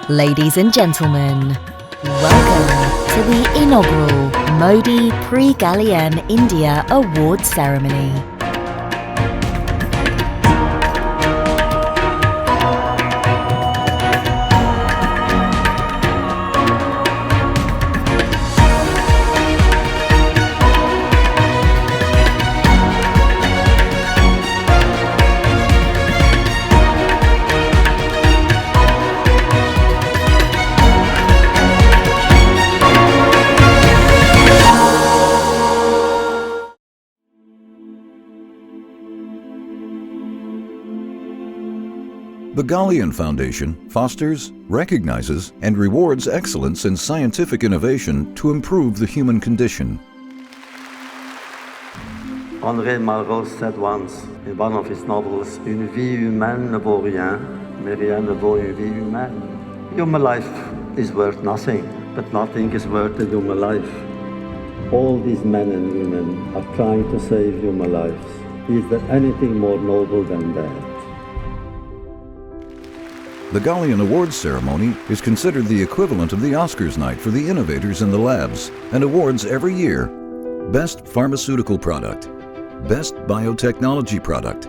Ladies and gentlemen, welcome to the inaugural Prix Galien India Awards Ceremony. The Galien Foundation fosters, recognizes, and rewards excellence in scientific innovation to improve the human condition. André Malraux said once in one of his novels, "Une vie humaine ne vaut rien, mais rien ne vaut une vie humaine." Human life is worth nothing, but nothing is worth a human life. All these men and women are trying to save human lives. Is there anything more noble than that? The Galien Awards ceremony is considered the equivalent of the Oscars night for the innovators in the labs and awards every year Best Pharmaceutical Product, Best Biotechnology Product,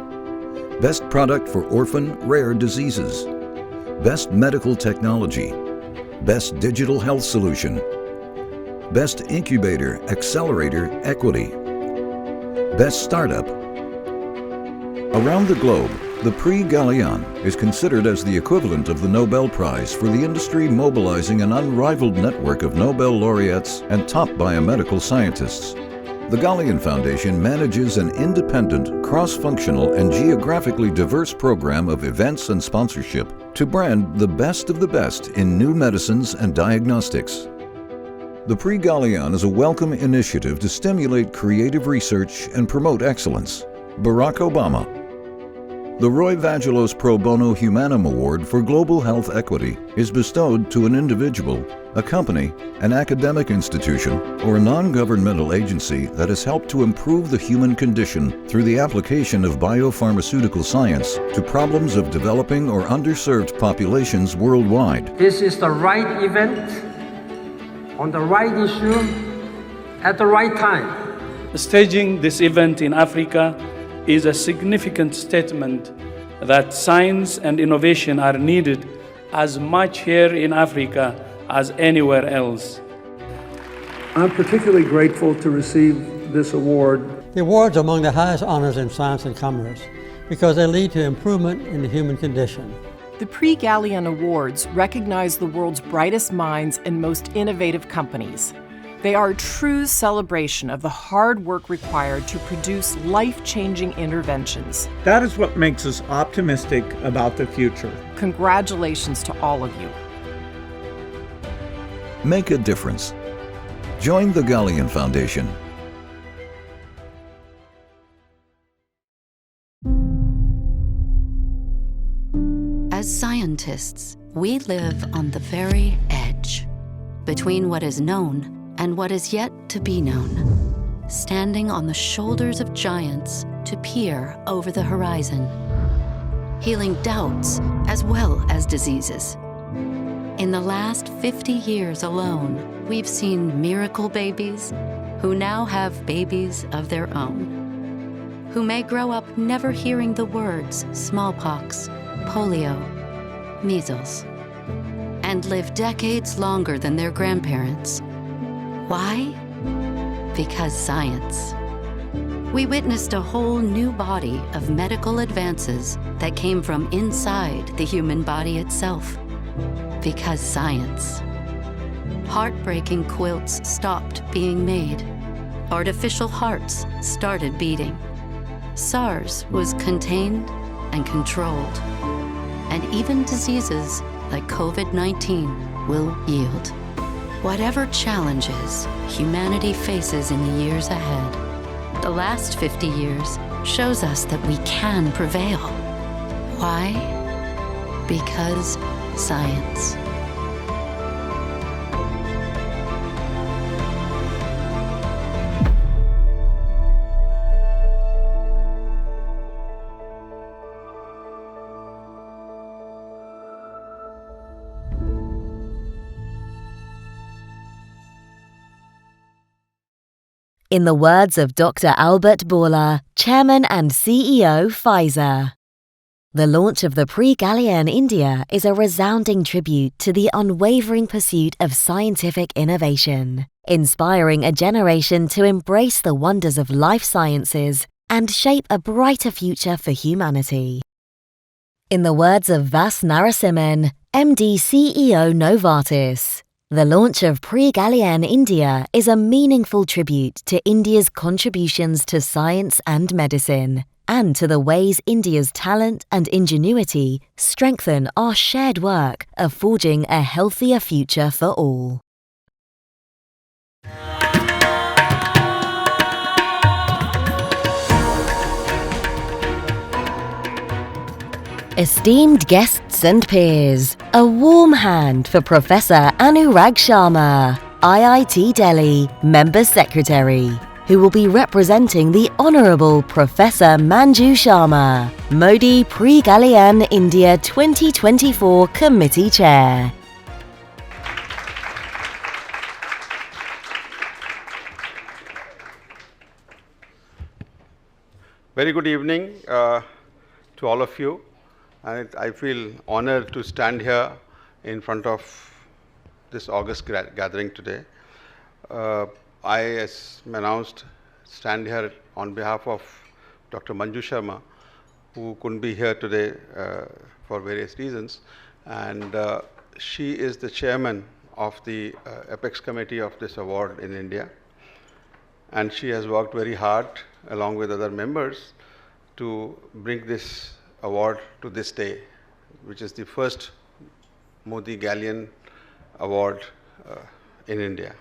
Best Product for Orphan Rare Diseases, Best Medical Technology, Best Digital Health Solution, Best Incubator Accelerator Equity, Best Startup. Around the globe, the Prix Galien is considered as the equivalent of the Nobel Prize for the industry, mobilizing an unrivaled network of Nobel laureates and top biomedical scientists. The Galien Foundation manages an independent, cross-functional, and geographically diverse program of events and sponsorship to brand the best of the best in new medicines and diagnostics. The Prix Galien is a welcome initiative to stimulate creative research and promote excellence. Barack Obama. The Roy Vagelos Pro Bono Humanum Award for Global Health Equity is bestowed to an individual, a company, an academic institution, or a non-governmental agency that has helped to improve the human condition through the application of biopharmaceutical science to problems of developing or underserved populations worldwide. This is the right event, on the right issue, at the right time. Staging this event in Africa is a significant statement that science and innovation are needed as much here in Africa as anywhere else. I'm particularly grateful to receive this award. The awards are among the highest honors in science and commerce because they lead to improvement in the human condition. The Prix Galien Awards recognize the world's brightest minds and most innovative companies. They are a true celebration of the hard work required to produce life-changing interventions. That is what makes us optimistic about the future. Congratulations to all of you. Make a difference. Join the Galien Foundation. As scientists, we live on the very edge between what is known and what is yet to be known, standing on the shoulders of giants to peer over the horizon, healing doubts as well as diseases. In the last 50 years alone, we've seen miracle babies who now have babies of their own, who may grow up never hearing the words smallpox, polio, measles, and live decades longer than their grandparents. Why? Because science. We witnessed a whole new body of medical advances that came from inside the human body itself. Because science. Heartbreaking quilts stopped being made. Artificial hearts started beating. SARS was contained and controlled. And even diseases like COVID-19 will yield. Whatever challenges humanity faces in the years ahead, the last 50 years shows us that we can prevail. Why? Because science. In the words of Dr. Albert Bourla, Chairman and CEO Pfizer, the launch of the Prix Galien India is a resounding tribute to the unwavering pursuit of scientific innovation, inspiring a generation to embrace the wonders of life sciences and shape a brighter future for humanity. In the words of Vas Narasimhan, MD CEO Novartis, the launch of Prix Galien India is a meaningful tribute to India's contributions to science and medicine, and to the ways India's talent and ingenuity strengthen our shared work of forging a healthier future for all. Esteemed guests and peers, a warm hand for Professor Anurag Sharma, IIT Delhi Member Secretary, who will be representing the Honourable Professor Manju Sharma, Modi Prix Galien India 2024 Committee Chair. Very good evening to all of you. I feel honored to stand here in front of this august gathering today. I, as announced, stand here on behalf of Dr. Manju Sharma, who couldn't be here today for various reasons. And she is the chairman of the Apex Committee of this award in India. And she has worked very hard, along with other members, to bring this award to this day, which is the first Modi Galien Award in India.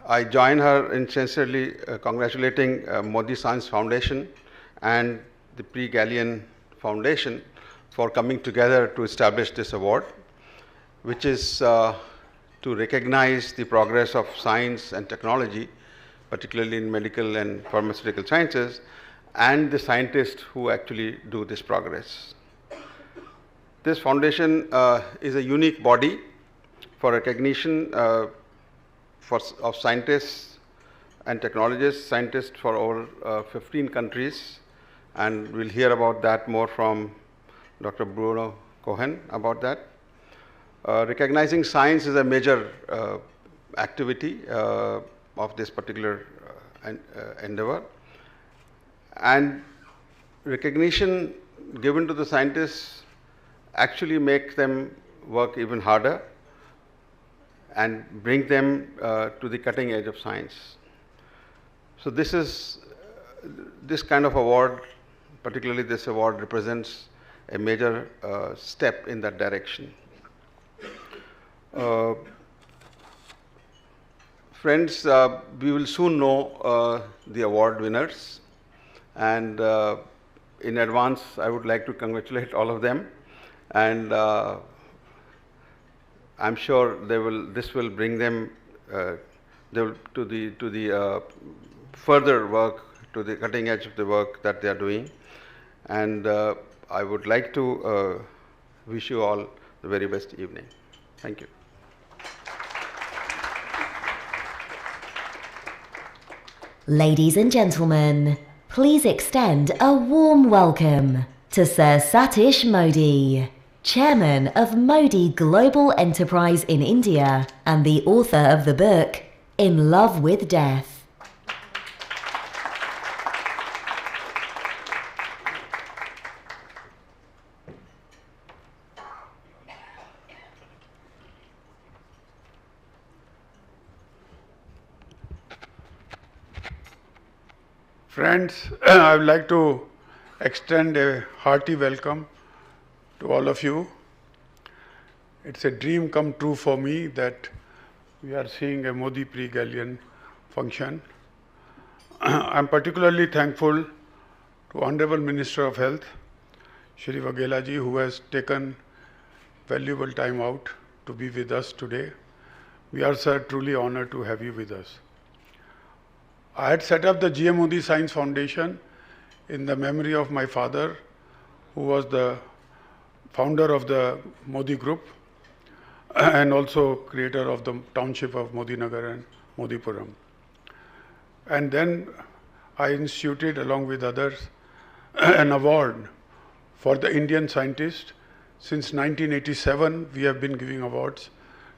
I join her in sincerely congratulating Modi Science Foundation and the Prix Galien Foundation for coming together to establish this award, which is to recognize the progress of science and technology, particularly in medical and pharmaceutical sciences, and the scientists who actually do this progress. This foundation is a unique body for recognition of scientists and technologists, scientists for over 15 countries, and we'll hear about that more from Dr. Bruno Cohen about that. Recognizing science is a major activity of this particular endeavor, and recognition given to the scientists actually makes them work even harder and bring them to the cutting edge of science. So this kind of award, particularly this award, represents a major step in that direction. Friends, we will soon know the award winners, and in advance I would like to congratulate all of them, and I'm sure this will bring them to the further work, to the cutting edge of the work that they are doing, and I would like to wish you all the very best evening. Thank you. Ladies and gentlemen, please extend a warm welcome to Sir Satish Modi, Chairman of Modi Global Enterprise in India and the author of the book, In Love with Death. Friends, I would like to extend a hearty welcome to all of you. It's a dream come true for me that we are seeing a Modi Prix Galien function. I'm particularly thankful to Honorable Minister of Health, Shri Waghela ji, who has taken valuable time out to be with us today. We are, sir, truly honored to have you with us. I had set up the GM Modi Science Foundation in the memory of my father, who was the founder of the Modi Group and also creator of the township of Modi Nagar and Modipuram. And then I instituted, along with others, an award for the Indian scientist. Since 1987, we have been giving awards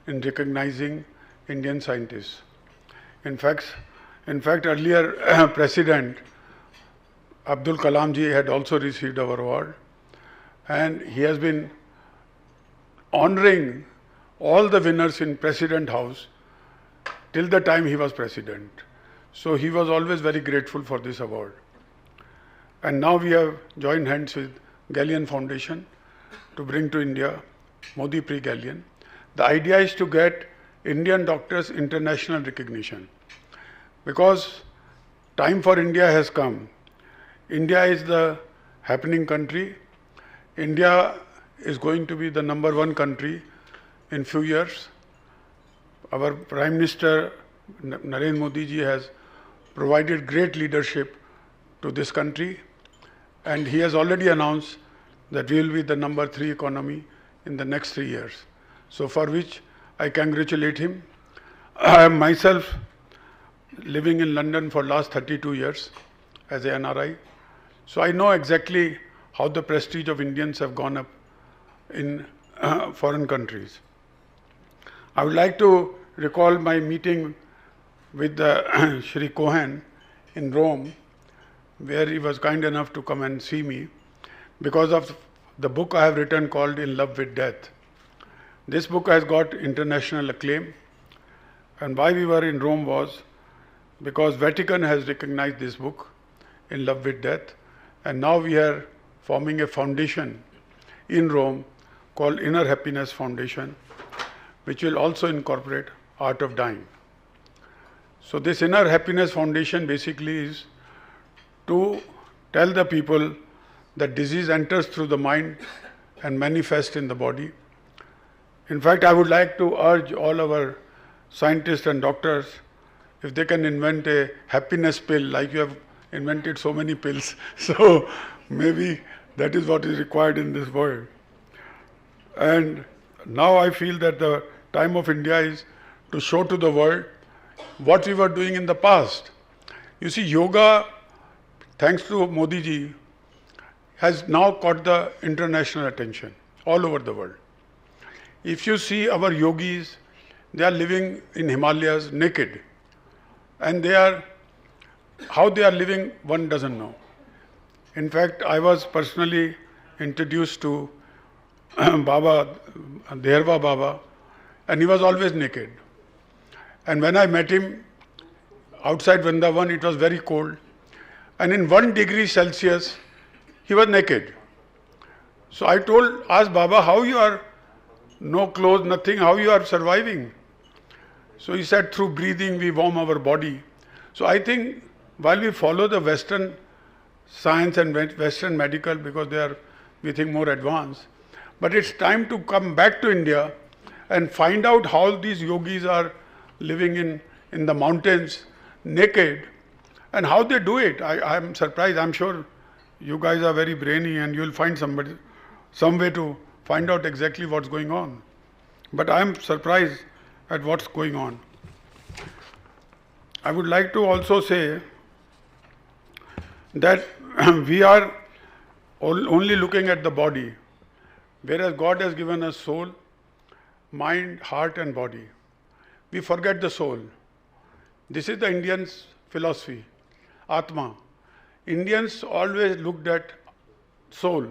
in recognizing Indian scientists. In fact, earlier President Abdul Kalam ji had also received our award, and he has been honoring all the winners in President House till the time he was president. So he was always very grateful for this award. And now we have joined hands with Galien Foundation to bring to India Modi Prix Galien. The idea is to get Indian doctors international recognition, because time for India has come. India is the happening country. India is going to be the #1 country in few years. Our Prime Minister Narendra Modi ji has provided great leadership to this country, and he has already announced that we will be the #3 economy in the next 3 years. So for which I congratulate him. I am myself living in London for last 32 years as a NRI. So I know exactly how the prestige of Indians have gone up in foreign countries. I would like to recall my meeting with Shri Cohen in Rome, where he was kind enough to come and see me because of the book I have written called In Love with Death. This book has got international acclaim, and why we were in Rome was because Vatican has recognized this book, In Love with Death, and now we are forming a foundation in Rome called Inner Happiness Foundation, which will also incorporate art of dying. So this Inner Happiness Foundation basically is to tell the people that disease enters through the mind and manifests in the body. In fact, I would like to urge all our scientists and doctors, if they can invent a happiness pill, like you have invented so many pills. So maybe that is what is required in this world. And now I feel that the time of India is to show to the world what we were doing in the past. You see, yoga, thanks to Modi ji, has now caught the international attention all over the world. If you see our yogis, they are living in Himalayas naked. And how they are living, one doesn't know. In fact, I was personally introduced to Baba, Deherva Baba, and he was always naked. And when I met him outside Vrindavan, it was very cold. And in 1 degree Celsius, he was naked. So I asked Baba, how you are, no clothes, nothing, how you are surviving? So he said, through breathing we warm our body. So I think while we follow the Western science and Western medical, because they are, we think, more advanced, but it's time to come back to India and find out how these yogis are living in the mountains naked and how they do it. I'm surprised. I'm sure you guys are very brainy and you'll find some way to find out exactly what's going on. But I'm surprised at what's going on. I would like to also say that we are only looking at the body, whereas God has given us soul, mind, heart and body. We forget the soul. This is the Indians' philosophy, Atma. Indians always looked at soul,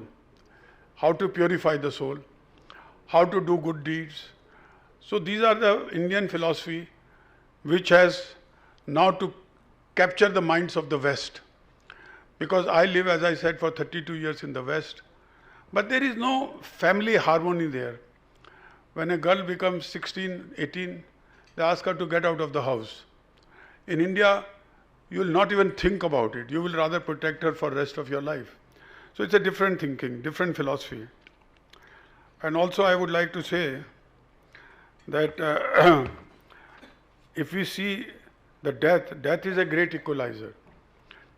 how to purify the soul, how to do good deeds. So these are the Indian philosophy which has now to capture the minds of the West. Because I live, as I said, for 32 years in the West, but there is no family harmony there. When a girl becomes 16, 18, they ask her to get out of the house. In India, you will not even think about it. You will rather protect her for the rest of your life. So it's a different thinking, different philosophy. And also I would like to say that if we see the death is a great equalizer.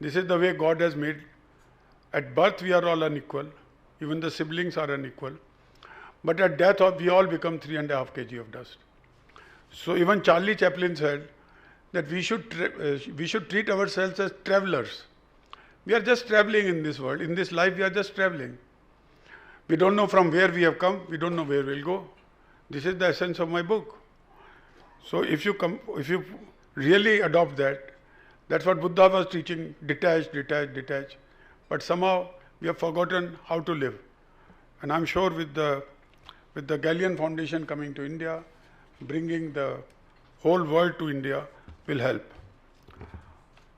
This is the way God has made. At birth we are all unequal. Even the siblings are unequal. But at death we all become 3.5 kg of dust. So even Charlie Chaplin said that we should treat ourselves as travelers. We are just traveling in this world. In this life, we are just traveling. We don't know from where we have come. We don't know where we'll go. This is the essence of my book. So if you really adopt that, that's what Buddha was teaching, detach, detach, detach. But somehow we have forgotten how to live. And I'm sure with the Galien Foundation coming to India, bringing the whole world to India will help.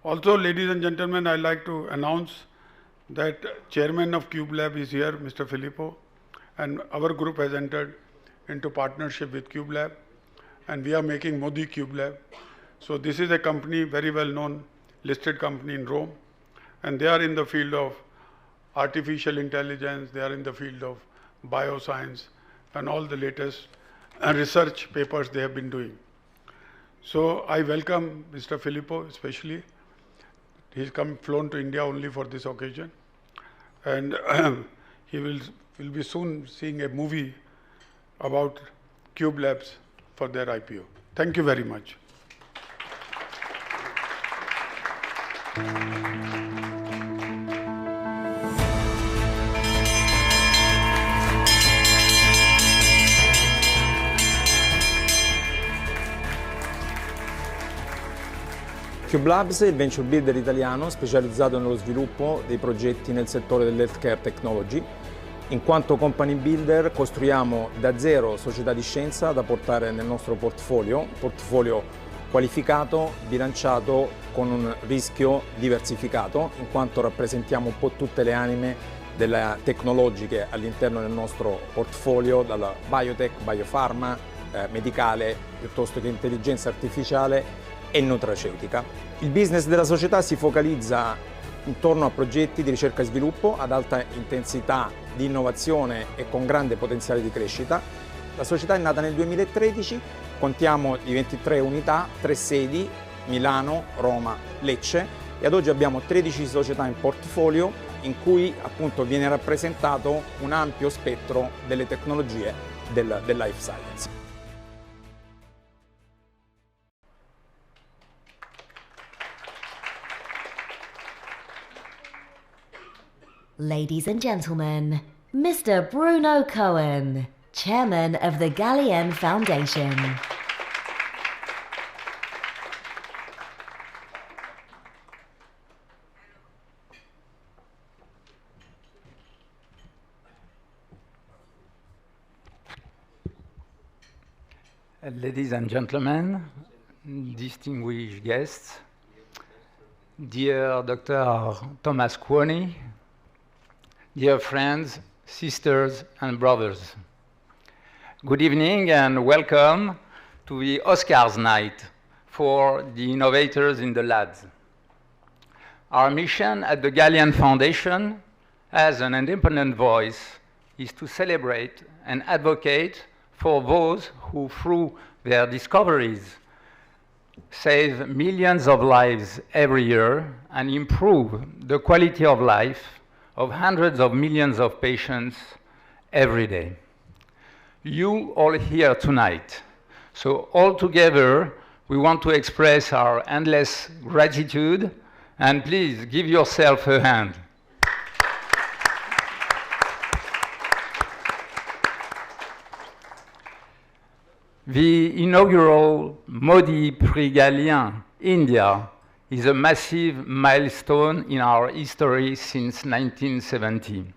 Also, ladies and gentlemen, I'd like to announce that chairman of Cube Lab is here, Mr. Filippo, and our group has entered into partnership with Cube Lab, and we are making Modi Cube Lab. So this is a company, very well known, listed company in Rome, and they are in the field of artificial intelligence, they are in the field of bioscience, and all the latest research papers they have been doing. So I welcome Mr. Filippo especially. He's flown to India only for this occasion, and he will be soon seeing a movie about Cube Labs for their IPO. Thank you very much. Cube Labs è il venture builder italiano specializzato nello sviluppo dei progetti nel settore dell'healthcare technology. In quanto company builder costruiamo da zero società di scienza da portare nel nostro portfolio qualificato, bilanciato, con un rischio diversificato, in quanto rappresentiamo un po' tutte le anime delle tecnologiche all'interno del nostro portfolio, dalla biotech, biopharma, medicale, piuttosto che intelligenza artificiale e nutraceutica. Il business della società si focalizza intorno a progetti di ricerca e sviluppo ad alta intensità di innovazione e con grande potenziale di crescita. La società è nata nel 2013, contiamo di 23 unità, 3 sedi, Milano, Roma, Lecce, e ad oggi abbiamo 13 società in portfolio in cui appunto viene rappresentato un ampio spettro delle tecnologie del life science. Ladies and gentlemen, Mr. Bruno Cohen, Chairman of the Galien Foundation. Ladies and gentlemen, distinguished guests, dear Dr. Thomas Kwoni, dear friends, sisters and brothers, good evening and welcome to the Oscars night for the innovators in the labs. Our mission at the Galien Foundation as an independent voice is to celebrate and advocate for those who, through their discoveries, save millions of lives every year and improve the quality of life of hundreds of millions of patients every day. You all here tonight. So all together, we want to express our endless gratitude, and please give yourself a hand. The inaugural Modi Prix Galien, India, is a massive milestone in our history since 1970,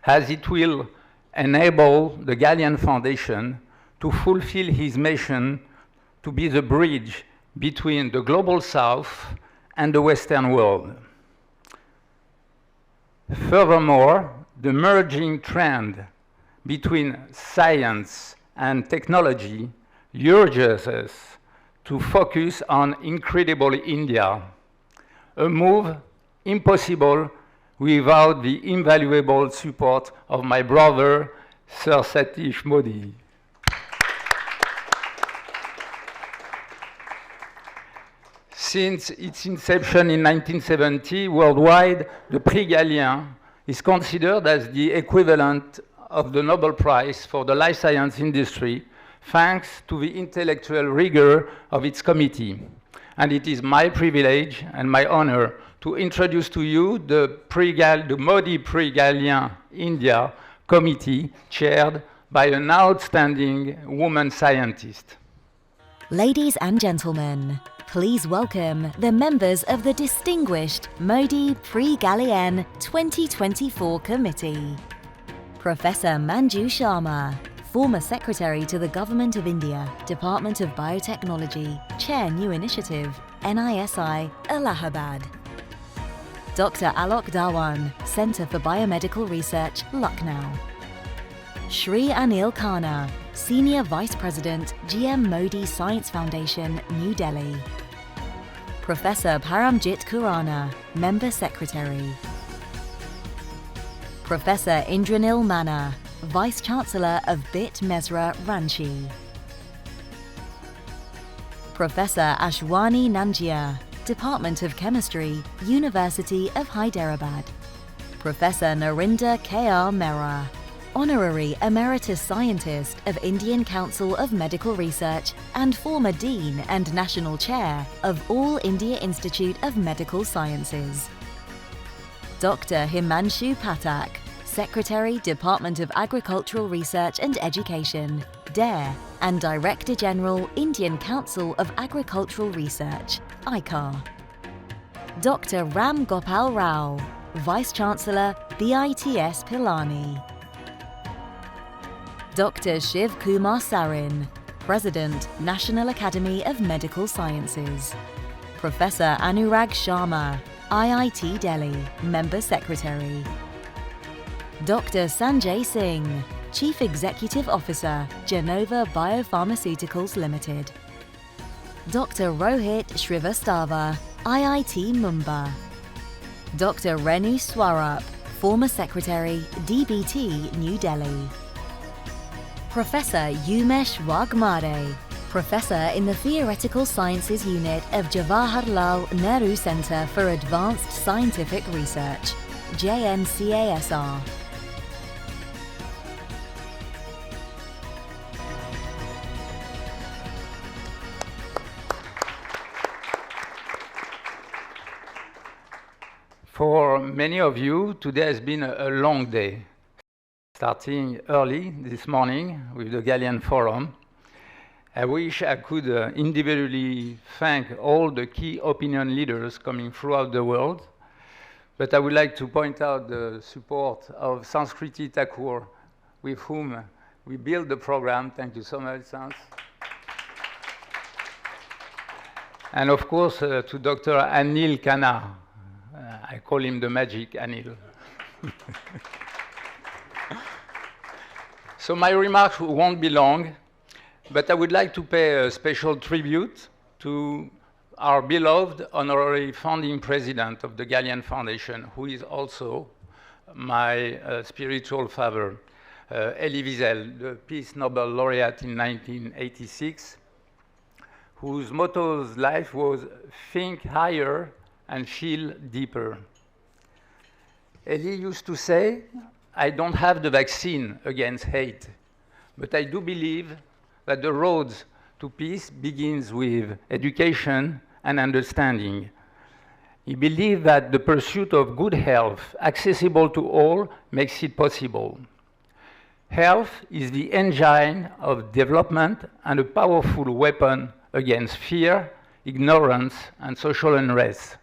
as it will enable the Galien Foundation to fulfill his mission to be the bridge between the global South and the Western world. Furthermore, the merging trend between science and technology urges us to focus on incredible India, a move impossible without the invaluable support of my brother, Sir Satish Modi. Since its inception in 1970, worldwide, the Prix Galien is considered as the equivalent of the Nobel Prize for the life science industry, thanks to the intellectual rigor of its committee. And it is my privilege and my honor to introduce to you the Modi Prix Galien India committee, chaired by an outstanding woman scientist. Ladies and gentlemen, please welcome the members of the distinguished Modi Prix Galien 2024 committee. Professor Manju Sharma, former Secretary to the Government of India, Department of Biotechnology, Chair New Initiative, NISI, Allahabad. Dr. Alok Dhawan, Centre for Biomedical Research, Lucknow. Shri Anil Khanna, Senior Vice President, GM Modi Science Foundation, New Delhi. Professor Paramjit Khurana, Member Secretary. Professor Indranil Manna, Vice Chancellor of BIT Mesra, Ranchi. Professor Ashwani Nanjia, Department of Chemistry, University of Hyderabad. Professor Narinder K.R. Mehra, Honorary Emeritus Scientist of Indian Council of Medical Research and former Dean and National Chair of All India Institute of Medical Sciences. Dr. Himanshu Pathak, Secretary, Department of Agricultural Research and Education, DARE, and Director General, Indian Council of Agricultural Research, ICAR. Dr. Ram Gopal Rao, Vice Chancellor, BITS Pilani. Dr. Shiv Kumar Sarin, President, National Academy of Medical Sciences. Professor Anurag Sharma, IIT Delhi, Member Secretary. Dr. Sanjay Singh, Chief Executive Officer, Genova Biopharmaceuticals Limited. Dr. Rohit Shrivastava, IIT Mumbai. Dr. Renu Swarup, former Secretary, DBT New Delhi. Professor Umesh Wagmare, Professor in the Theoretical Sciences Unit of Jawaharlal Nehru Centre for Advanced Scientific Research, JNCASR. For many of you, today has been a long day, starting early this morning with the Galien Forum. I wish I could individually thank all the key opinion leaders coming throughout the world, but I would like to point out the support of Sanskriti Thakur, with whom we built the program. Thank you so much, Sans. And of course, to Dr. Anil Khanna. I call him the magic Anil. So my remarks won't be long, but I would like to pay a special tribute to our beloved honorary founding president of the Galien Foundation, who is also my spiritual father, Elie Wiesel, the Peace Nobel laureate in 1986, whose motto of life was think higher and feel deeper. Elie used to say, I don't have the vaccine against hate, but I do believe that the road to peace begins with education and understanding. He believed that the pursuit of good health, accessible to all, makes it possible. Health is the engine of development and a powerful weapon against fear, ignorance, and social unrest.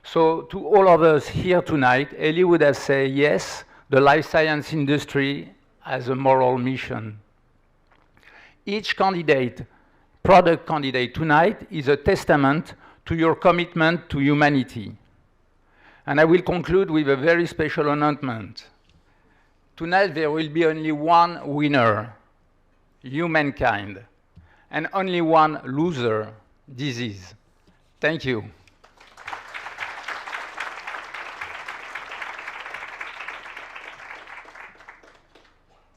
So to all of us here tonight, Elie would have said, yes, the life science industry has a moral mission. Each product candidate tonight is a testament to your commitment to humanity. And I will conclude with a very special announcement. Tonight there will be only one winner, humankind, and only one loser, disease. Thank you.